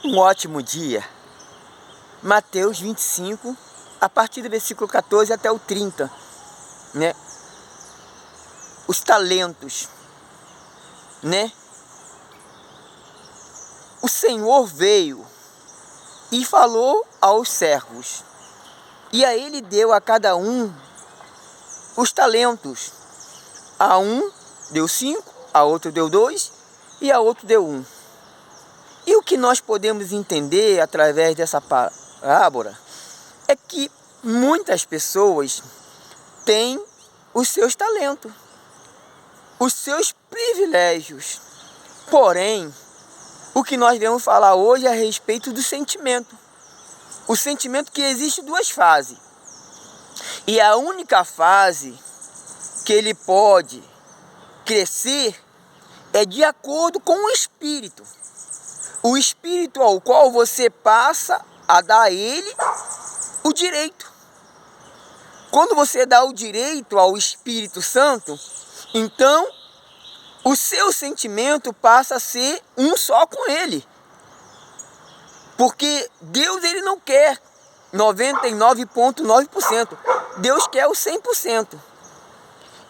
Um ótimo dia. Mateus 25, a partir do versículo 14 até o 30, né? Os talentos, né? O Senhor veio e falou aos servos, e a ele deu a cada um os talentos. A um deu 5, a outro deu 2 e a outro deu 1. E o que nós podemos entender através dessa parábola é que muitas pessoas têm os seus talentos, os seus privilégios. Porém, o que nós vamos falar hoje é a respeito do sentimento. O sentimento que existe duas fases. E a única fase que ele pode crescer é de acordo com o espírito. O espírito ao qual você passa a dar a ele o direito. Quando você dá o direito ao Espírito Santo, então o seu sentimento passa a ser um só com ele. Porque Deus ele não quer 99,9%. Deus quer o 100%.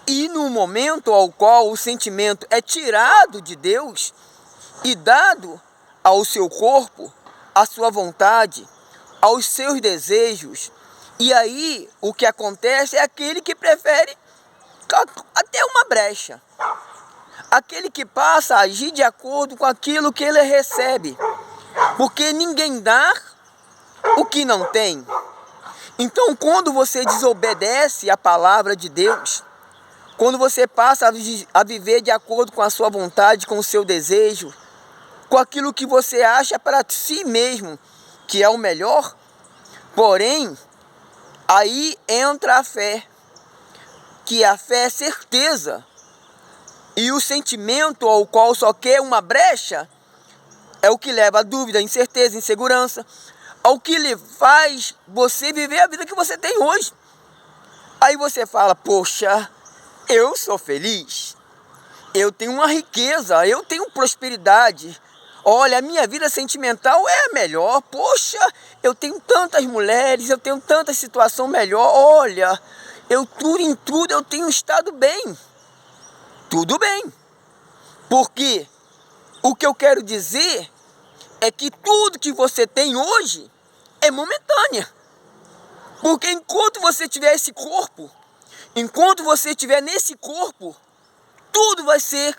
E no momento ao qual o sentimento é tirado de Deus e dado ao seu corpo, à sua vontade, aos seus desejos, e aí o que acontece é aquele que prefere até uma brecha. Aquele que passa a agir de acordo com aquilo que ele recebe. Porque ninguém dá o que não tem. Então, quando você desobedece a palavra de Deus, quando você passa a viver de acordo com a sua vontade, com o seu desejo, com aquilo que você acha para si mesmo que é o melhor, porém, aí entra a fé, que a fé é certeza, e o sentimento ao qual só quer uma brecha é o que leva a dúvida, a incerteza, a insegurança, ao que lhe faz você viver a vida que você tem hoje. Aí você fala, poxa, eu sou feliz, eu tenho uma riqueza, eu tenho prosperidade, olha, a minha vida sentimental é a melhor, poxa, eu tenho tantas mulheres, eu tenho tanta situação melhor, olha, em tudo eu tenho estado bem. Tudo bem, porque o que eu quero dizer é que tudo que você tem hoje é momentânea. Porque enquanto você tiver esse corpo, enquanto você estiver nesse corpo, tudo vai ser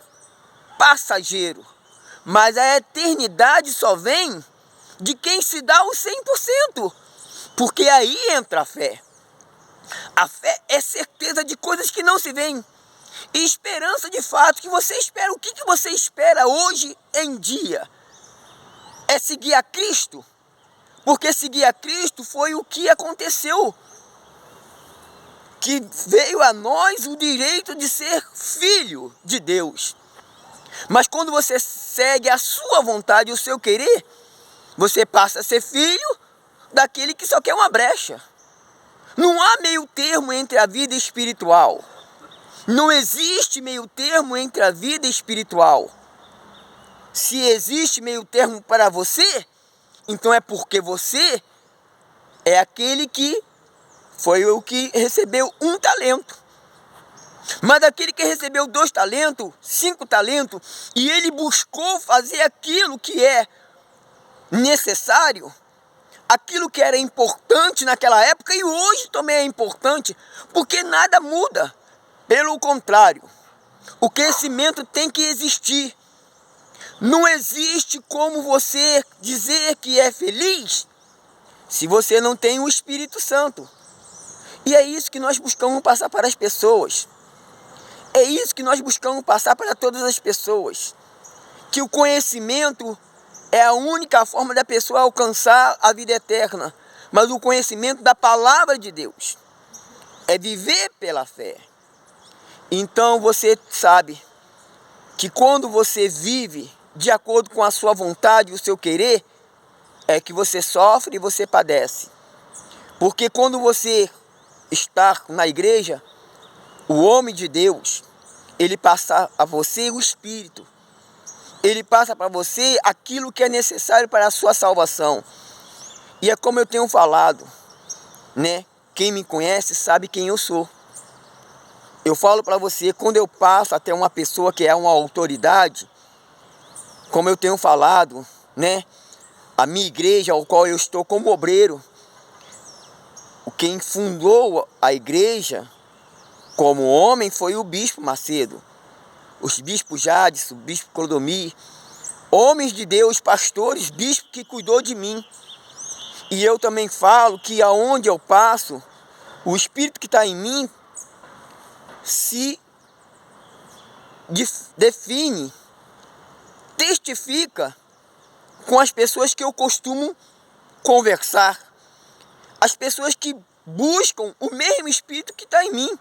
passageiro. Mas a eternidade só vem de quem se dá o 100%. Porque aí entra a fé. A fé é certeza de coisas que não se veem. E esperança de fato que você espera. O que você espera hoje em dia? É seguir a Cristo. Porque seguir a Cristo foi o que aconteceu. Que veio a nós o direito de ser filho de Deus. Mas quando você segue a sua vontade e o seu querer, você passa a ser filho daquele que só quer uma brecha. Não há meio termo entre a vida espiritual. Não existe meio termo entre a vida espiritual. Se existe meio termo para você, então é porque você é aquele que foi o que recebeu 1 talento. Mas aquele que recebeu 2 talentos, 5 talentos, e ele buscou fazer aquilo que é necessário, aquilo que era importante naquela época e hoje também é importante, porque nada muda. Pelo contrário, o crescimento tem que existir. Não existe como você dizer que é feliz se você não tem o Espírito Santo. E é isso que nós buscamos passar para as pessoas. É isso que nós buscamos passar para todas as pessoas. Que o conhecimento é a única forma da pessoa alcançar a vida eterna. Mas o conhecimento da palavra de Deus é viver pela fé. Então você sabe que quando você vive de acordo com a sua vontade e o seu querer, é que você sofre e você padece. Porque quando você está na igreja, o homem de Deus, ele passa a você o Espírito. Ele passa para você aquilo que é necessário para a sua salvação. E é como eu tenho falado, né? Quem me conhece sabe quem eu sou. Eu falo para você, quando eu passo até uma pessoa que é uma autoridade, como eu tenho falado, né? A minha igreja, ao qual eu estou como obreiro, quem fundou a igreja como homem foi o bispo Macedo, os bispos Jades, o bispo Clodomir, homens de Deus, pastores, bispo que cuidou de mim. E eu também falo que aonde eu passo, o Espírito que está em mim se define, testifica com as pessoas que eu costumo conversar, as pessoas que buscam o mesmo Espírito que está em mim.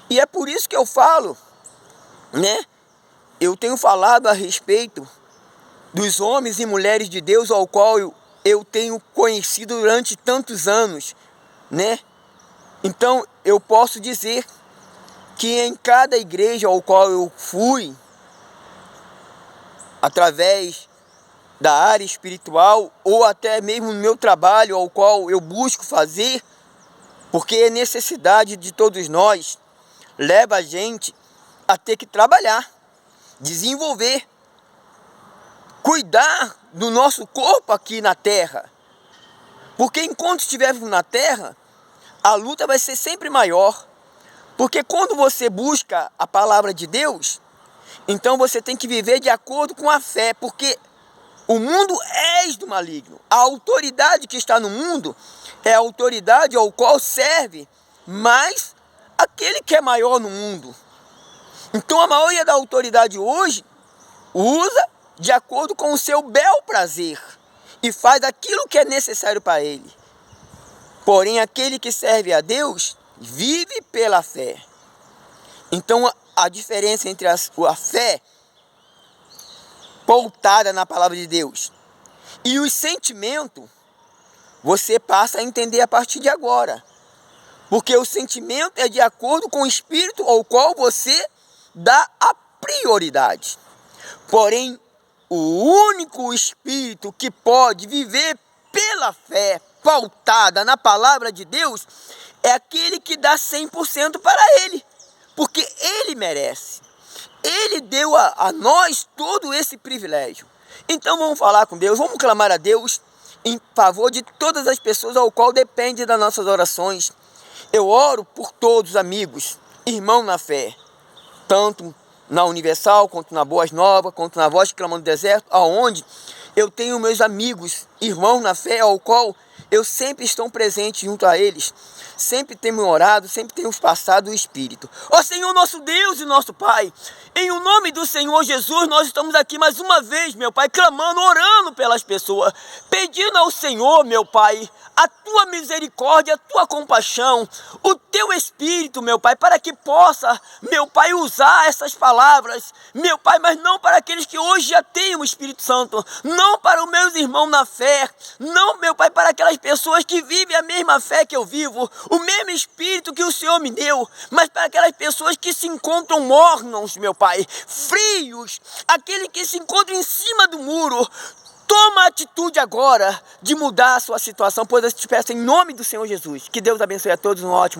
E é por isso que eu falo, né? Eu tenho falado a respeito dos homens e mulheres de Deus ao qual eu tenho conhecido durante tantos anos, né? Então eu posso dizer que em cada igreja ao qual eu fui, através da área espiritual, ou até mesmo no meu trabalho ao qual eu busco fazer, porque é necessidade de todos nós, leva a gente a ter que trabalhar, desenvolver, cuidar do nosso corpo aqui na terra. Porque enquanto estivermos na terra, a luta vai ser sempre maior. Porque quando você busca a palavra de Deus, então você tem que viver de acordo com a fé, porque o mundo é do maligno. A autoridade que está no mundo é a autoridade ao qual serve mais aquele que é maior no mundo. Então a maioria da autoridade hoje usa de acordo com o seu bel prazer e faz aquilo que é necessário para ele. Porém, aquele que serve a Deus vive pela fé. Então a diferença entre a fé pautada na palavra de Deus e os sentimentos, você passa a entender a partir de agora. Porque o sentimento é de acordo com o espírito ao qual você dá a prioridade. Porém, o único espírito que pode viver pela fé pautada na palavra de Deus é aquele que dá 100% para ele, porque ele merece. Ele deu a nós todo esse privilégio. Então vamos falar com Deus, vamos clamar a Deus em favor de todas as pessoas ao qual depende das nossas orações. Eu oro por todos os amigos, irmãos na fé, tanto na Universal, quanto na Boas Novas, quanto na Voz que Clama no Deserto, aonde eu tenho meus amigos, irmãos na fé, ao qual eu sempre estou presente junto a eles. Sempre temos orado, sempre temos passado o Espírito. Ó Senhor, nosso Deus e nosso Pai, em o nome do Senhor Jesus, nós estamos aqui mais uma vez, meu Pai, clamando, orando pelas pessoas, pedindo ao Senhor, meu Pai, a Tua misericórdia, a Tua compaixão, o Teu Espírito, meu Pai, para que possa, meu Pai, usar essas palavras, meu Pai, mas não para aqueles que hoje já têm o Espírito Santo, não para os meus irmãos na fé, não, meu Pai, para aquelas pessoas que vivem a mesma fé que eu vivo, o mesmo Espírito que o Senhor me deu, mas para aquelas pessoas que se encontram mornos, meu Pai, frios, aquele que se encontra em cima do muro. Toma a atitude agora de mudar a sua situação, pois eu te peço em nome do Senhor Jesus. Que Deus abençoe a todos, um ótimo